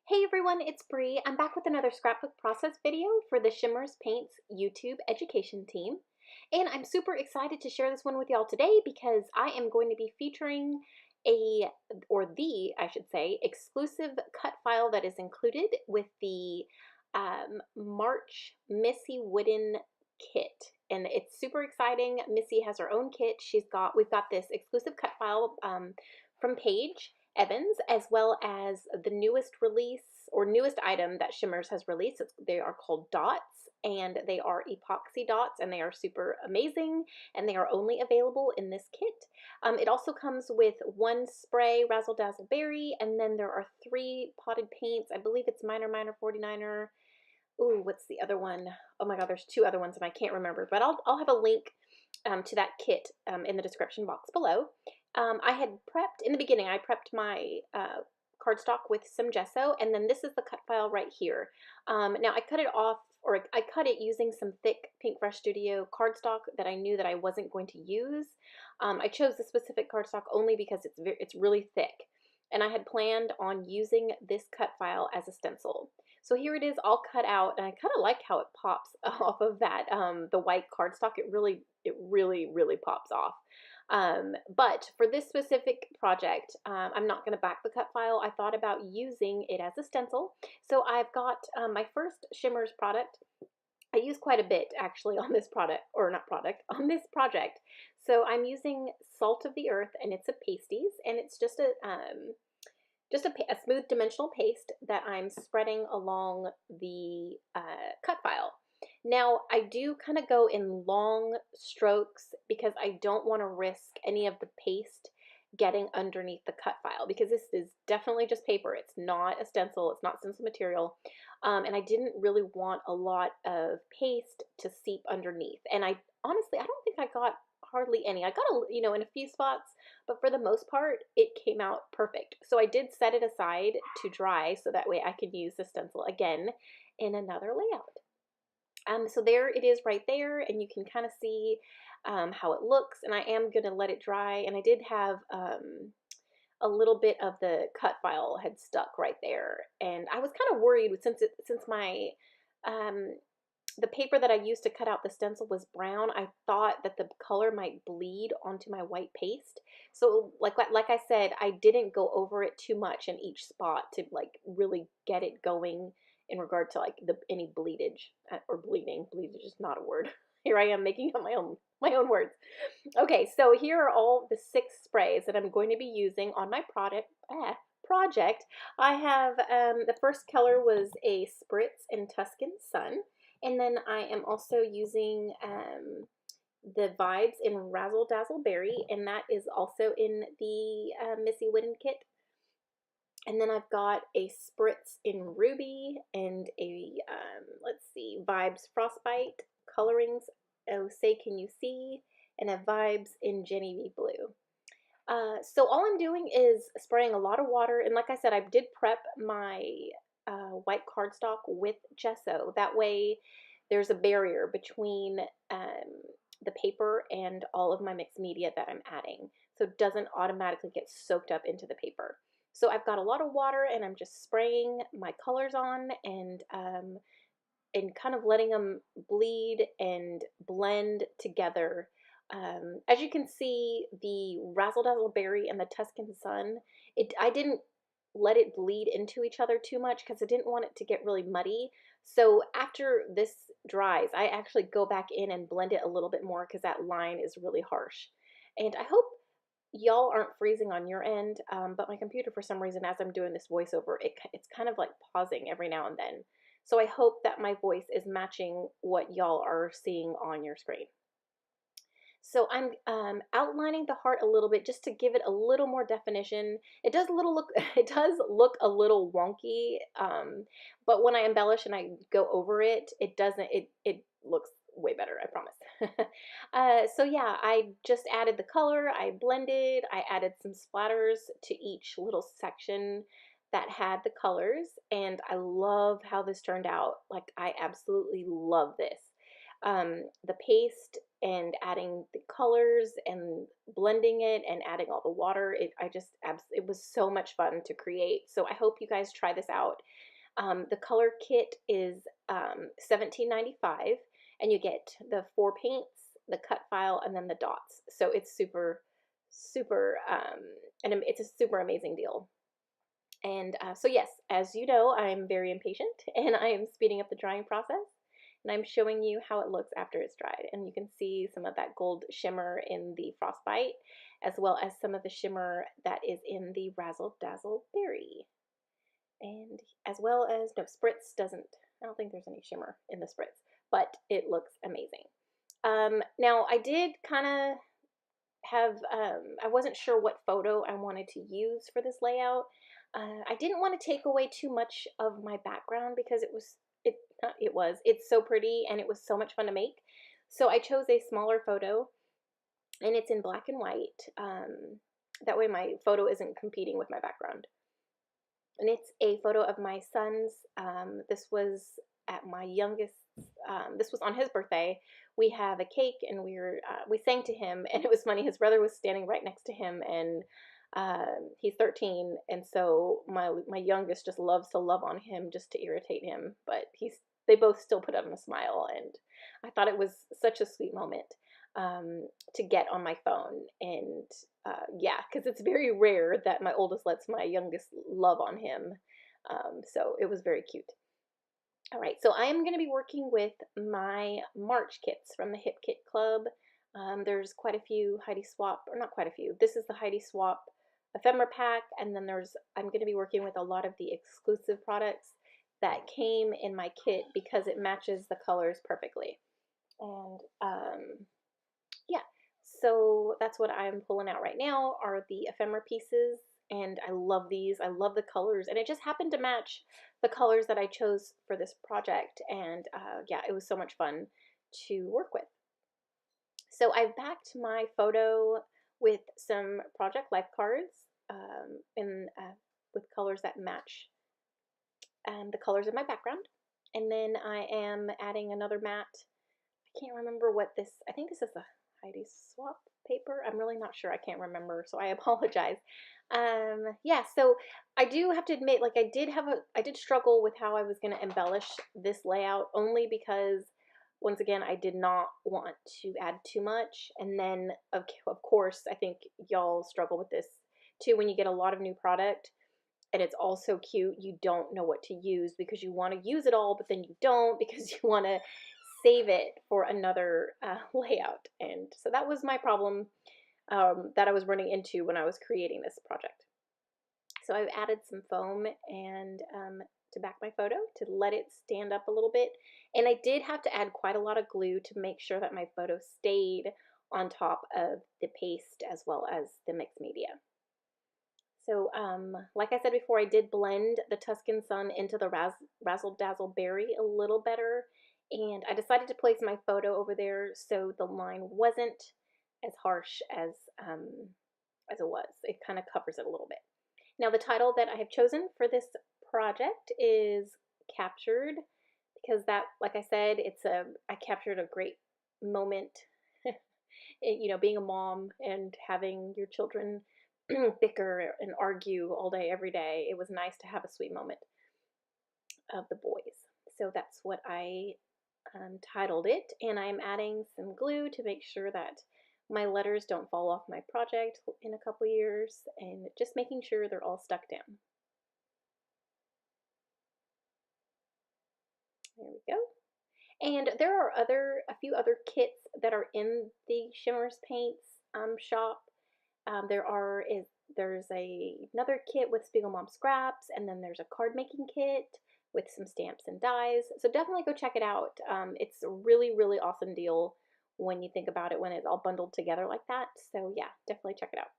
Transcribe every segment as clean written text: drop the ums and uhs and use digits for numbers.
Hey everyone, it's Bree. I'm back with another scrapbook process video for the Shimmerz Paints YouTube education team. And I'm super excited to share this one with y'all today because I am going to be featuring I should say, exclusive cut file that is included with the March Missy Wooden kit. And it's super exciting. Missy has her own kit. We've got this exclusive cut file from Paige Evans, as well as the newest release or newest item that Shimmerz has released. They are called dots, and they are epoxy dots, and they are super amazing, and they are only available in this kit. It also comes with one spray Razzeldazzle Berry, and then there are 3 potted paints. I believe it's Minor 49er. Ooh, what's the other one? Oh my god, there's 2 other ones and I can't remember, but I'll have a link to that kit in the description box below. I had prepped, in the beginning, I prepped my cardstock with some gesso, and then this is the cut file right here. Now I cut it off, or I cut it using some thick Paintbrush Studio cardstock that I knew that I wasn't going to use. I chose the specific cardstock only because it's really thick, and I had planned on using this cut file as a stencil. So here it is all cut out, and I kind of like how it pops off of that, the white cardstock. It really pops off. But for this specific project, I'm not going to back the cut file. I thought about using it as a stencil. So I've got my first Shimmerz product. I use quite a bit actually on this product, or not product, on this project. So I'm using Salt of the Earth, and it's a Paste-Eez, and it's just a smooth dimensional paste that I'm spreading along the cut file. Now, I do kind of go in long strokes because I don't want to risk any of the paste getting underneath the cut file, because this is definitely just paper. It's not a stencil. It's not stencil material. And I didn't really want a lot of paste to seep underneath. And I honestly don't think I got hardly any. I got in a few spots, but for the most part, it came out perfect. So I did set it aside to dry so that way I could use the stencil again in another layout. So there it is right there, and you can kind of see how it looks, and I am going to let it dry, and I did have a little bit of the cut file had stuck right there, and I was kind of worried since my the paper that I used to cut out the stencil was brown. I thought that the color might bleed onto my white paste. So like I said, I didn't go over it too much in each spot to like really get it going in regard to like any bleedage or bleeding. Bleedage is not a word. Here I am making up my own words. Okay, so here are all the 6 sprays that I'm going to be using on my project. I have the first color was a Spritz Tuscan Sun. And then I am also using the Vibez in Razzeldazzle Berry, and that is also in the Missy Wooden kit. And then I've got a Spritz in Ruby and a, let's see, Vibez Frostbite, Coloringz, Oh Say Can You See, and a Vibez in Jeni Bleu. So all I'm doing is spraying a lot of water, and like I said, I did prep my white cardstock with gesso. That way there's a barrier between the paper and all of my mixed media that I'm adding, so it doesn't automatically get soaked up into the paper. So I've got a lot of water, and I'm just spraying my colors on and kind of letting them bleed and blend together. As you can see, the Razzeldazzle Berry and the Tuscan Sun, I didn't let it bleed into each other too much because I didn't want it to get really muddy. So after this dries, I actually go back in and blend it a little bit more because that line is really harsh. And I hope y'all aren't freezing on your end, but my computer, for some reason, as I'm doing this voiceover, it's kind of like pausing every now and then. So I hope that my voice is matching what y'all are seeing on your screen. So I'm outlining the heart a little bit just to give it a little more definition. It does look a little wonky, but when I embellish and I go over it, it looks way better, I promise. So yeah, I just added the color, I blended, I added some splatters to each little section that had the colors, and I love how this turned out. Like, I absolutely love this. The paste and adding the colors and blending it and adding all the water. It was so much fun to create. So I hope you guys try this out. The color kit is $17.95, and you get the 4 paints, the cut file, and then the dots. So it's super, super, and it's a super amazing deal. And so yes, as you know, I'm very impatient, and I am speeding up the drying process. And I'm showing you how it looks after it's dried. And you can see some of that gold shimmer in the Frostbite, as well as some of the shimmer that is in the Razzeldazzle Berry. And as well as, no, Spritz doesn't, I don't think there's any shimmer in the Spritz, but it looks amazing. Now I did kind of have, I wasn't sure what photo I wanted to use for this layout. I didn't want to take away too much of my background because it's so pretty and it was so much fun to make. So I chose a smaller photo, and it's in black and white. That way my photo isn't competing with my background. And it's a photo of my son's. This was at my youngest, this was on his birthday. We have a cake, and we sang to him, and it was funny. His brother was standing right next to him, and he's 13, and so my youngest just loves to love on him just to irritate him, but they both still put on a smile, and I thought it was such a sweet moment to get on my phone. And yeah, because it's very rare that my oldest lets my youngest love on him, so it was very cute. All right, so I am going to be working with my March kits from the Hip Kit Club. There's quite a few Heidi Swap, or not quite a few. This is the Heidi Swap ephemera pack, and then I'm going to be working with a lot of the exclusive products that came in my kit because it matches the colors perfectly. And yeah, so that's what I'm pulling out right now are the ephemera pieces, and I love these. I love the colors, and it just happened to match the colors that I chose for this project, and yeah, it was so much fun to work with. So I've backed my photo with some project life cards with colors that match the colors of my background. And then I am adding another mat. I can't remember what this, I think this is a Heidi Swap paper. I'm really not sure. I can't remember, so I apologize. Yeah, so I do have to admit, like I did struggle with how I was going to embellish this layout, only because once again, I did not want to add too much. And then, of course, I think y'all struggle with this too when you get a lot of new product and it's all so cute, you don't know what to use because you want to use it all, but then you don't because you want to save it for another layout. And so that was my problem that I was running into when I was creating this project. So I've added some foam and to back my photo to let it stand up a little bit. And I did have to add quite a lot of glue to make sure that my photo stayed on top of the paste as well as the mixed media. So like I said before, I did blend the Tuscan Sun into the Razzeldazzle Berry a little better. And I decided to place my photo over there so the line wasn't as harsh as it was. It kind of covers it a little bit. Now the title that I have chosen for this project is Captured, because that, like I said, I captured a great moment, you know, being a mom and having your children bicker and argue all day, every day. It was nice to have a sweet moment of the boys. So that's what I titled it, and I'm adding some glue to make sure that my letters don't fall off my project in a couple years, and just making sure they're all stuck down. There we go. And there are a few other kits that are in the Shimmerz Paints shop. There's another kit with Spiegel Mom scraps, and then there's a card making kit with some stamps and dies. So definitely go check it out. It's a really, really awesome deal when you think about it, when it's all bundled together like that. So yeah, definitely check it out.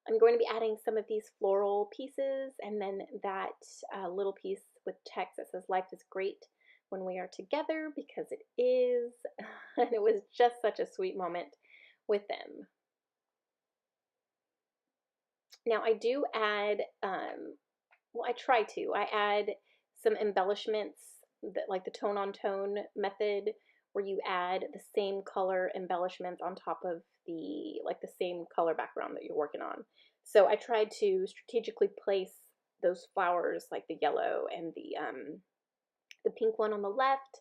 I'm going to be adding some of these floral pieces, and then that little piece with text that says "Life is great when we are together," because it is. And it was just such a sweet moment with them. Now I do add, well, I try to. I add some embellishments, like the tone on tone method, where you add the same color embellishments on top of the, like the same color background that you're working on. So I tried to strategically place those flowers, like the yellow and the pink one on the left.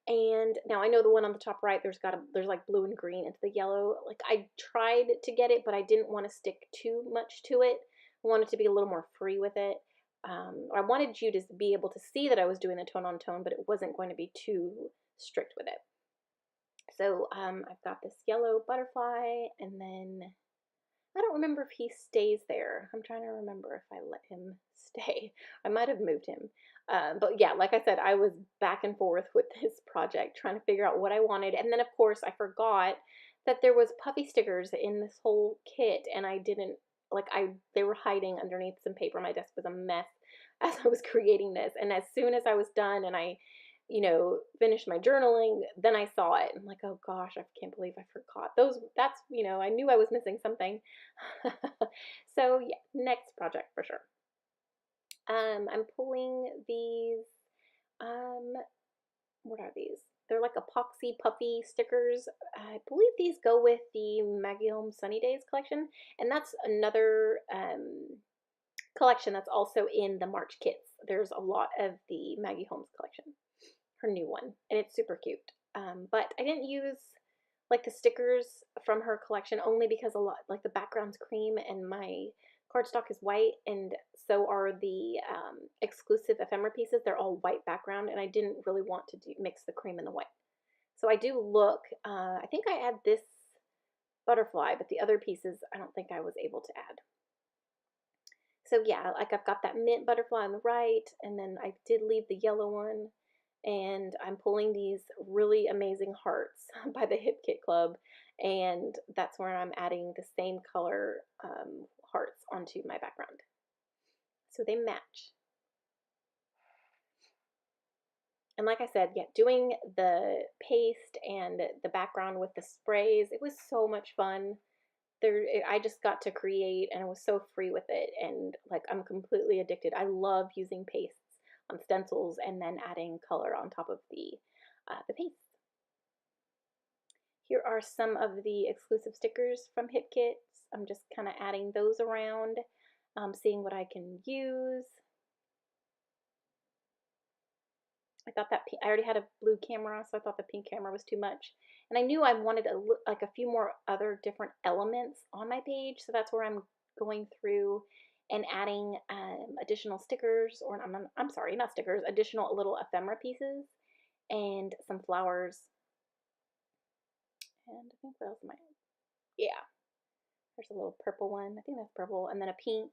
And now I know the one on the top right, there's like blue and green into the yellow. Like I tried to get it, but I didn't want to stick too much to it. I wanted to be a little more free with it. I wanted you to be able to see that I was doing the tone on tone, but it wasn't going to be too strict with it. So I've got this yellow butterfly, and then I don't remember if he stays there. I'm trying to remember if I let him stay. I might have moved him. But yeah, like I said, I was back and forth with this project trying to figure out what I wanted. And then of course I forgot that there was puffy stickers in this whole kit, and I didn't, like they were hiding underneath some paper. My desk was a mess as I was creating this. And as soon as I was done and I, you know, finished my journaling, then I saw it. I'm like, oh gosh, I can't believe I forgot those. That's, you know, I knew I was missing something. So yeah, next project for sure. I'm pulling these, what are these? They're like epoxy puffy stickers. I believe these go with the Maggie Holmes Sunny Days collection, and that's another collection that's also in the March kits. There's a lot of the Maggie Holmes collection, her new one, and it's super cute. But I didn't use like the stickers from her collection only because a lot, like the background's cream and my cardstock is white, and so are the exclusive ephemera pieces. They're all white background, and I didn't really want to mix the cream and the white. So I do look, I think I add this butterfly, but the other pieces I don't think I was able to add. So yeah, like I've got that mint butterfly on the right, and then I did leave the yellow one, and I'm pulling these really amazing hearts by the Hip Kit Club, and that's where I'm adding the same color hearts onto my background. So they match. And like I said, yeah, doing the paste and the background with the sprays, it was so much fun. I just got to create, and I was so free with it, and like I'm completely addicted. I love using pastes on stencils and then adding color on top of the paste. Here are some of the exclusive stickers from Hip Kits. I'm just kind of adding those around, seeing what I can use. I thought that I already had a blue camera, so I thought the pink camera was too much. And I knew I wanted like a few more other different elements on my page, so that's where I'm going through and adding additional stickers, or I'm sorry, not stickers, additional little ephemera pieces and some flowers. And I think what else am I? Yeah, there's a little purple one. I think that's purple, and then a pink,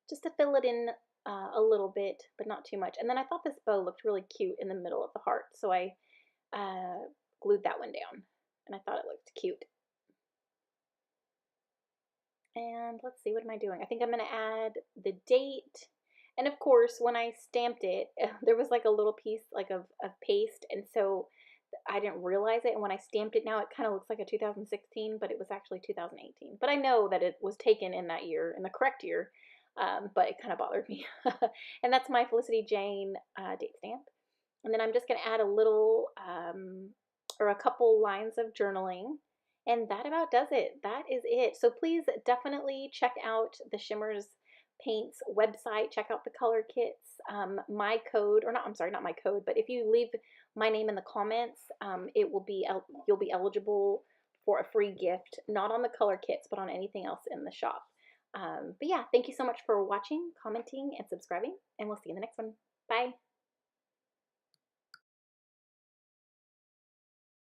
just to fill it in a little bit, but not too much. And then I thought this bow looked really cute in the middle of the heart, so I glued that one down, and I thought it looked cute. And let's see, what am I doing? I think I'm going to add the date. And of course, when I stamped it, there was like a little piece like of paste, and so I didn't realize it. And when I stamped it now, it kind of looks like a 2016, but it was actually 2018. But I know that it was taken in that year, in the correct year, but it kind of bothered me. And that's my Felicity Jane date stamp. And then I'm just going to add a little or a couple lines of journaling. And that about does it. That is it. So please definitely check out the Shimmerz Paints website. Check out the color kits. My code, or not, I'm sorry, not my code, but if you leave my name in the comments, it will be, you'll be eligible for a free gift, not on the color kits, but on anything else in the shop. But yeah, thank you so much for watching, commenting, and subscribing, and we'll see you in the next one.